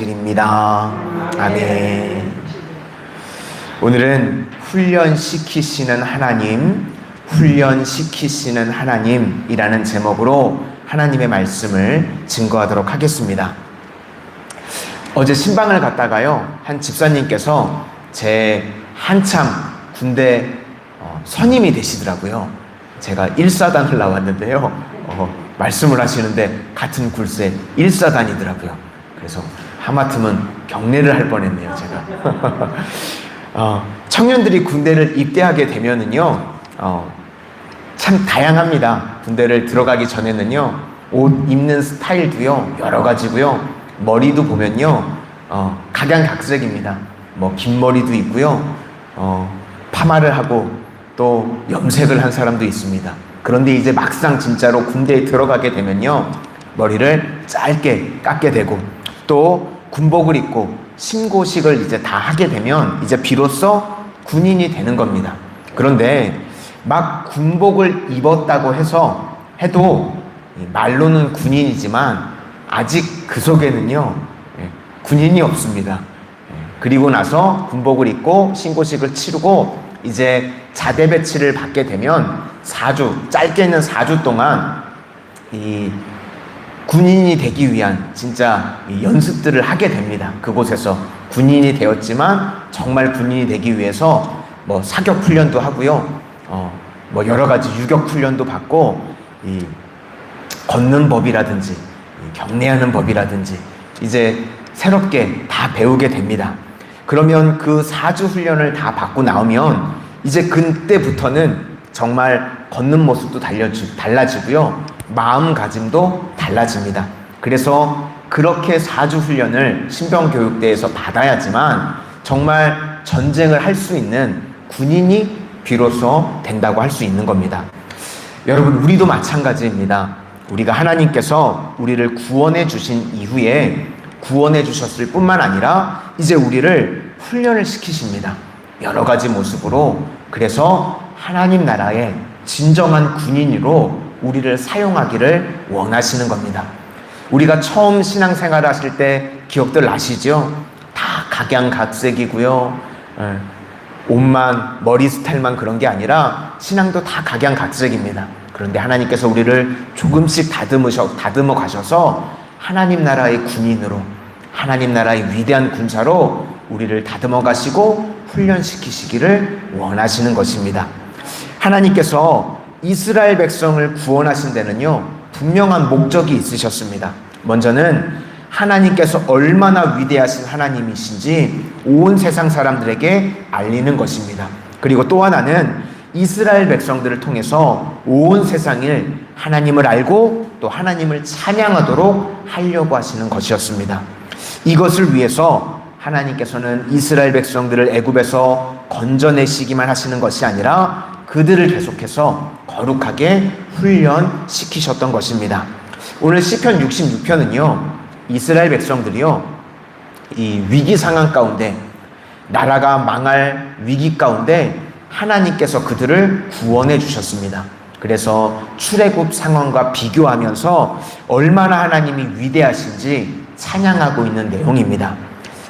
드립니다. 아멘. 오늘은 훈련시키시는 하나님이라는 제목으로 하나님의 말씀을 증거하도록 하겠습니다. 어제 신방을 갔다가요, 한 집사님께서 제 한참 군대 선임이 되시더라고요. 제가 1사단을 나왔는데요, 말씀을 하시는데 같은 굴세 1사단이더라고요. 그래서 하마터면 경례를 할 뻔했네요, 제가. 청년들이 군대를 입대하게 되면은요, 참 다양합니다. 군대를 들어가기 전에는요, 옷 입는 스타일도요, 여러 가지고요, 머리도 보면요, 각양각색입니다. 뭐 긴 머리도 있고요, 파마를 하고 또 염색을 한 사람도 있습니다. 그런데 이제 막상 진짜로 군대에 들어가게 되면요, 머리를 짧게 깎게 되고 또 군복을 입고 신고식을 이제 다 하게 되면 이제 비로소 군인이 되는 겁니다. 그런데 막 군복을 입었다고 해도 말로는 군인이지만 아직 그 속에는요, 군인이 없습니다. 그리고 나서 군복을 입고 신고식을 치르고 이제 자대 배치를 받게 되면 4주, 짧게는 4주 동안 이 군인이 되기 위한 진짜 연습들을 하게 됩니다. 그곳에서 군인이 되었지만 정말 군인이 되기 위해서 뭐 사격 훈련도 하고요, 뭐 여러 가지 유격 훈련도 받고, 이 걷는 법이라든지 경례하는 법이라든지 이제 새롭게 다 배우게 됩니다. 그러면 그 4주 훈련을 다 받고 나오면 이제 그때부터는 정말 걷는 모습도 달라지고요, 마음가짐도 달라집니다. 그래서 그렇게 4주 훈련을 신병교육대에서 받아야지만 정말 전쟁을 할 수 있는 군인이 비로소 된다고 할 수 있는 겁니다. 여러분, 우리도 마찬가지입니다. 우리가 하나님께서 우리를 구원해 주신 이후에 구원해 주셨을 뿐만 아니라 이제 우리를 훈련을 시키십니다. 여러 가지 모습으로. 그래서 하나님 나라의 진정한 군인으로 우리를 사용하기를 원하시는 겁니다. 우리가 처음 신앙생활 하실 때 기억들 나시죠? 다 각양각색이고요, 옷만, 머리 스타일만 그런 게 아니라 신앙도 다 각양각색입니다. 그런데 하나님께서 우리를 조금씩 다듬어 가셔서 하나님 나라의 군인으로, 하나님 나라의 위대한 군사로 우리를 다듬어 가시고 훈련시키시기를 원하시는 것입니다. 하나님께서 이스라엘 백성을 구원하신 데는요, 분명한 목적이 있으셨습니다. 먼저는 하나님께서 얼마나 위대하신 하나님이신지 온 세상 사람들에게 알리는 것입니다. 그리고 또 하나는 이스라엘 백성들을 통해서 온 세상을 하나님을 알고 또 하나님을 찬양하도록 하려고 하시는 것이었습니다. 이것을 위해서 하나님께서는 이스라엘 백성들을 애굽에서 건져내시기만 하시는 것이 아니라 그들을 계속해서 거룩하게 훈련시키셨던 것입니다. 오늘 시편 66편은요, 이스라엘 백성들이요, 이 위기 상황 가운데, 나라가 망할 위기 가운데 하나님께서 그들을 구원해 주셨습니다. 그래서 출애굽 상황과 비교하면서 얼마나 하나님이 위대하신지 찬양하고 있는 내용입니다.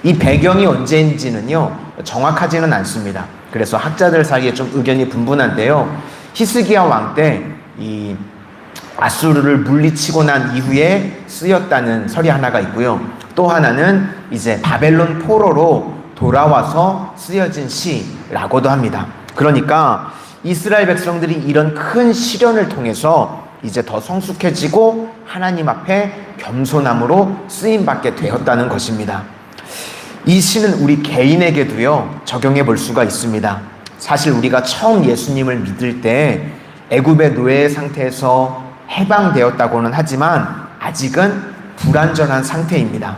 이 배경이 언제인지는요, 정확하지는 않습니다. 그래서 학자들 사이에 좀 의견이 분분한데요, 히스기야 왕 때 이 아수르를 물리치고 난 이후에 쓰였다는 설이 하나가 있고요, 또 하나는 이제 바벨론 포로로 돌아와서 쓰여진 시라고도 합니다. 그러니까 이스라엘 백성들이 이런 큰 시련을 통해서 이제 더 성숙해지고 하나님 앞에 겸손함으로 쓰임받게 되었다는 것입니다. 이 시는 우리 개인에게도요, 적용해 볼 수가 있습니다. 사실 우리가 처음 예수님을 믿을 때 애굽의 노예 상태에서 해방되었다고는 하지만 아직은 불완전한 상태입니다.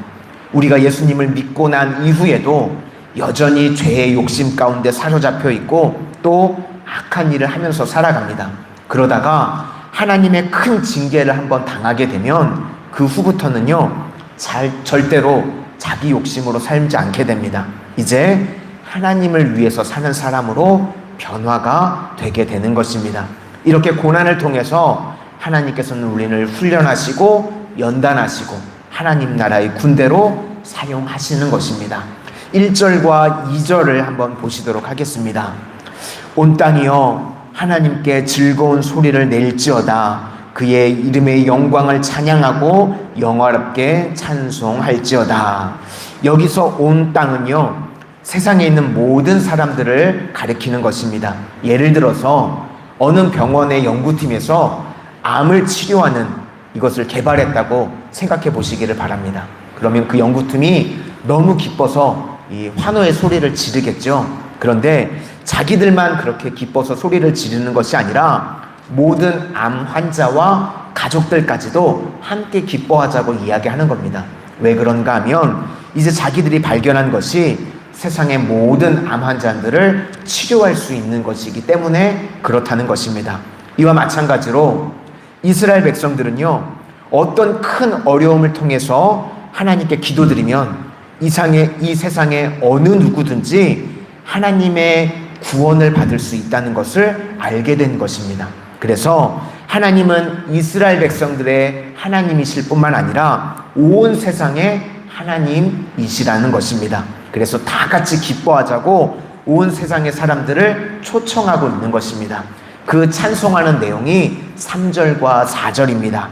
우리가 예수님을 믿고 난 이후에도 여전히 죄의 욕심 가운데 사로잡혀 있고 또 악한 일을 하면서 살아갑니다. 그러다가 하나님의 큰 징계를 한번 당하게 되면 그 후부터는요, 절대로 자기 욕심으로 살지 않게 됩니다. 이제 하나님을 위해서 사는 사람으로 변화가 되게 되는 것입니다. 이렇게 고난을 통해서 하나님께서는 우리를 훈련하시고 연단하시고 하나님 나라의 군대로 사용하시는 것입니다. 1절과 2절을 한번 보시도록 하겠습니다. 온 땅이여 하나님께 즐거운 소리를 낼지어다. 그의 이름의 영광을 찬양하고 영화롭게 찬송할지어다. 여기서 온 땅은요, 세상에 있는 모든 사람들을 가리키는 것입니다. 예를 들어서 어느 병원의 연구팀에서 암을 치료하는 이것을 개발했다고 생각해 보시기를 바랍니다. 그러면 그 연구팀이 너무 기뻐서 이 환호의 소리를 지르겠죠. 그런데 자기들만 그렇게 기뻐서 소리를 지르는 것이 아니라 모든 암 환자와 가족들까지도 함께 기뻐하자고 이야기하는 겁니다. 왜 그런가 하면 이제 자기들이 발견한 것이 세상의 모든 암 환자들을 치료할 수 있는 것이기 때문에 그렇다는 것입니다. 이와 마찬가지로 이스라엘 백성들은요, 어떤 큰 어려움을 통해서 하나님께 기도드리면 이 세상의 어느 누구든지 하나님의 구원을 받을 수 있다는 것을 알게 된 것입니다. 그래서 하나님은 이스라엘 백성들의 하나님이실 뿐만 아니라 온 세상의 하나님이시라는 것입니다. 그래서 다 같이 기뻐하자고 온 세상의 사람들을 초청하고 있는 것입니다. 그 찬송하는 내용이 3절과 4절입니다.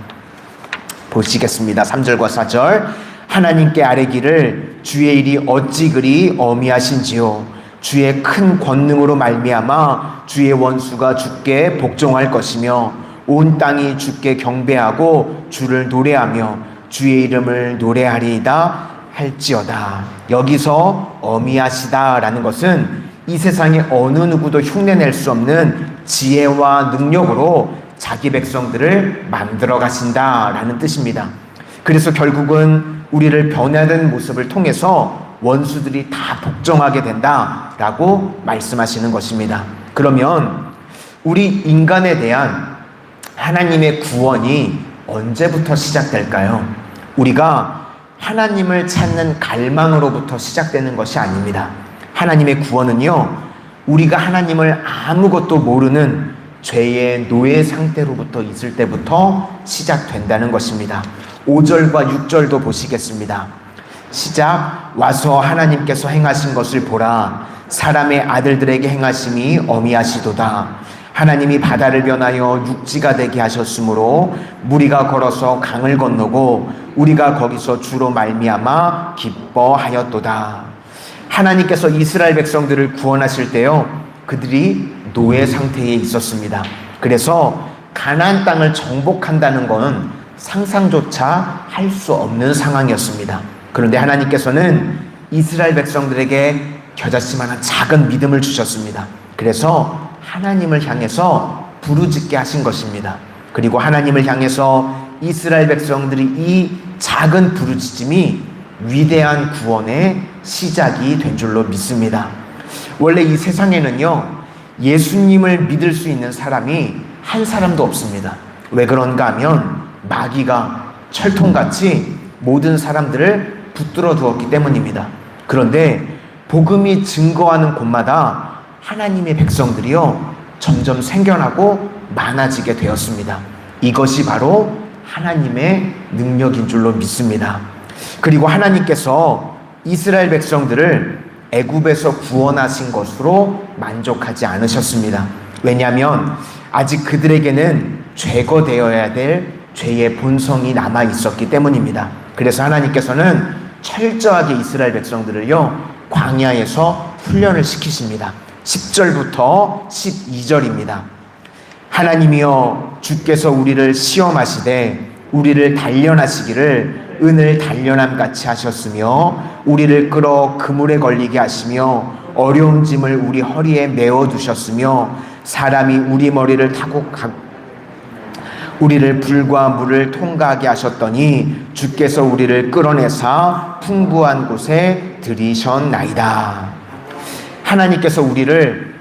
보시겠습니다. 3절과 4절. 하나님께 아뢰기를 주의 일이 어찌 그리 어미하신지요. 주의 큰 권능으로 말미암아 주의 원수가 주께 복종할 것이며 온 땅이 주께 경배하고 주를 노래하며 주의 이름을 노래하리이다 할지어다. 여기서 어미하시다라는 것은 이 세상에 어느 누구도 흉내낼 수 없는 지혜와 능력으로 자기 백성들을 만들어 가신다라는 뜻입니다. 그래서 결국은 우리를 변화된 모습을 통해서 원수들이 다 복종하게 된다라고 말씀하시는 것입니다. 그러면 우리 인간에 대한 하나님의 구원이 언제부터 시작될까요? 우리가 하나님을 찾는 갈망으로부터 시작되는 것이 아닙니다. 하나님의 구원은요, 우리가 하나님을 아무것도 모르는 죄의 노예 상태로부터 있을 때부터 시작된다는 것입니다. 5절과 6절도 보시겠습니다. 시작. 와서 하나님께서 행하신 것을 보라. 사람의 아들들에게 행하심이 어미하시도다. 하나님이 바다를 변하여 육지가 되게 하셨으므로 무리가 걸어서 강을 건너고 우리가 거기서 주로 말미암아 기뻐하였도다. 하나님께서 이스라엘 백성들을 구원하실 때요, 그들이 노예 상태에 있었습니다. 그래서 가나안 땅을 정복한다는 건 상상조차 할 수 없는 상황이었습니다. 그런데 하나님께서는 이스라엘 백성들에게 겨자씨만한 작은 믿음을 주셨습니다. 그래서 하나님을 향해서 부르짖게 하신 것입니다. 그리고 하나님을 향해서 이스라엘 백성들이 이 작은 부르짖음이 위대한 구원의 시작이 된 줄로 믿습니다. 원래 이 세상에는요, 예수님을 믿을 수 있는 사람이 한 사람도 없습니다. 왜 그런가 하면 마귀가 철통같이 모든 사람들을 붙들어 두었기 때문입니다. 그런데 복음이 증거하는 곳마다 하나님의 백성들이요, 점점 생겨나고 많아지게 되었습니다. 이것이 바로 하나님의 능력인 줄로 믿습니다. 그리고 하나님께서 이스라엘 백성들을 애굽에서 구원하신 것으로 만족하지 않으셨습니다. 왜냐하면 아직 그들에게는 제거되어야 될 죄의 본성이 남아 있었기 때문입니다. 그래서 하나님께서는 철저하게 이스라엘 백성들을요, 광야에서 훈련을 시키십니다. 10절부터 12절입니다. 하나님이여 주께서 우리를 시험하시되 우리를 단련하시기를 은을 단련함 같이 하셨으며 우리를 끌어 그물에 걸리게 하시며 어려운 짐을 우리 허리에 메어 두셨으며 사람이 우리 머리를 타고 우리를 불과 물을 통과하게 하셨더니 주께서 우리를 끌어내사 풍부한 곳에 들이셨나이다. 하나님께서 우리를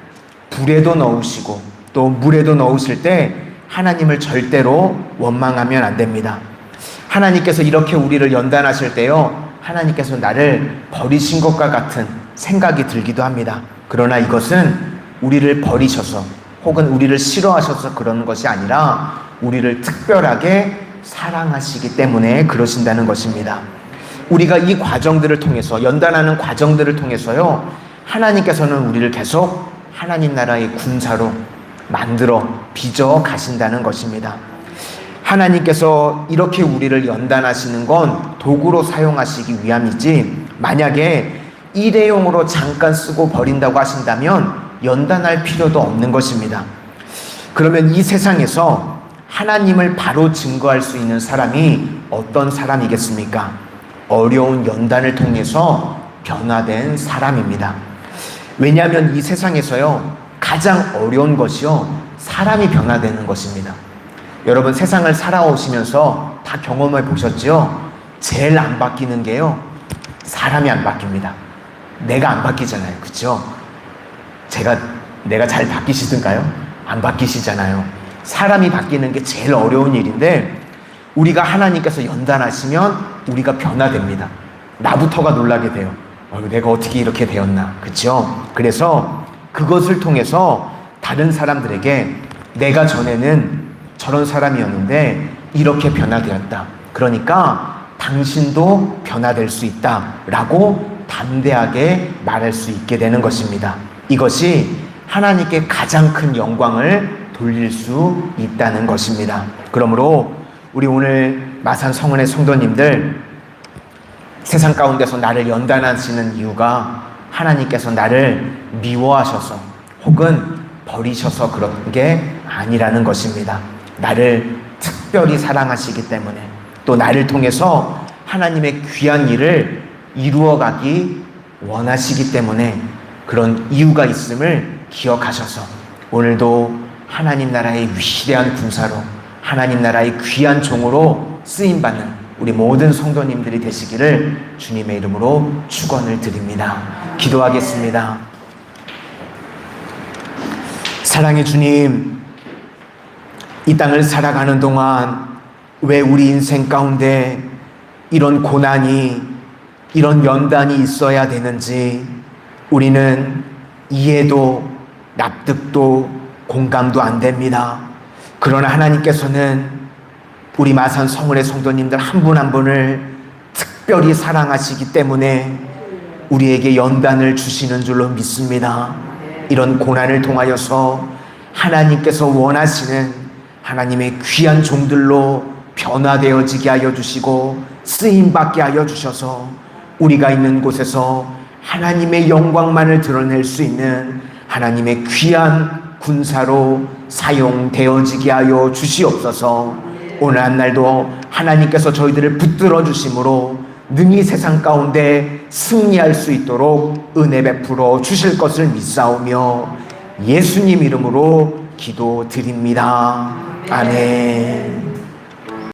불에도 넣으시고 또 물에도 넣으실 때 하나님을 절대로 원망하면 안 됩니다. 하나님께서 이렇게 우리를 연단하실 때요, 하나님께서 나를 버리신 것과 같은 생각이 들기도 합니다. 그러나 이것은 우리를 버리셔서 혹은 우리를 싫어하셔서 그러는 것이 아니라 우리를 특별하게 사랑하시기 때문에 그러신다는 것입니다. 우리가 이 과정들을 통해서, 연단하는 과정들을 통해서요, 하나님께서는 우리를 계속 하나님 나라의 군사로 만들어 빚어 가신다는 것입니다. 하나님께서 이렇게 우리를 연단하시는 건 도구로 사용하시기 위함이지, 만약에 일회용으로 잠깐 쓰고 버린다고 하신다면 연단할 필요도 없는 것입니다. 그러면 이 세상에서 하나님을 바로 증거할 수 있는 사람이 어떤 사람이겠습니까? 어려운 연단을 통해서 변화된 사람입니다. 왜냐하면 이 세상에서요, 가장 어려운 것이요, 사람이 변화되는 것입니다. 여러분, 세상을 살아오시면서 다 경험해 보셨죠? 제일 안 바뀌는 게요, 사람이 안 바뀝니다. 내가 안 바뀌잖아요. 그렇죠? 내가 잘 바뀌시든가요? 안 바뀌시잖아요. 사람이 바뀌는 게 제일 어려운 일인데, 우리가 하나님께서 연단하시면 우리가 변화됩니다. 나부터가 놀라게 돼요. 내가 어떻게 이렇게 되었나. 그렇죠? 그래서 그것을 통해서 다른 사람들에게 내가 전에는 저런 사람이었는데 이렇게 변화되었다. 그러니까 당신도 변화될 수 있다. 라고 담대하게 말할 수 있게 되는 것입니다. 이것이 하나님께 가장 큰 영광을 돌릴 수 있다는 것입니다. 그러므로 우리 오늘 마산 성은의 성도님들, 세상 가운데서 나를 연단하시는 이유가 하나님께서 나를 미워하셔서 혹은 버리셔서 그런 게 아니라는 것입니다. 나를 특별히 사랑하시기 때문에, 또 나를 통해서 하나님의 귀한 일을 이루어가기 원하시기 때문에 그런 이유가 있음을 기억하셔서 오늘도 하나님 나라의 위대한 군사로, 하나님 나라의 귀한 종으로 쓰임받는 우리 모든 성도님들이 되시기를 주님의 이름으로 축원을 드립니다. 기도하겠습니다. 사랑의 주님, 이 땅을 살아가는 동안 왜 우리 인생 가운데 이런 고난이, 이런 연단이 있어야 되는지 우리는 이해도 납득도 공감도 안 됩니다. 그러나 하나님께서는 우리 마산 성은의 성도님들 한 분 한 분을 특별히 사랑하시기 때문에 우리에게 연단을 주시는 줄로 믿습니다. 이런 고난을 통하여서 하나님께서 원하시는 하나님의 귀한 종들로 변화되어지게 하여 주시고 쓰임받게 하여 주셔서 우리가 있는 곳에서 하나님의 영광만을 드러낼 수 있는 하나님의 귀한 군사로 사용되어지게 하여 주시옵소서. 오늘 한날도 하나님께서 저희들을 붙들어 주심으로 능히 세상 가운데 승리할 수 있도록 은혜 베풀어 주실 것을 믿사오며 예수님 이름으로 기도드립니다. 아멘.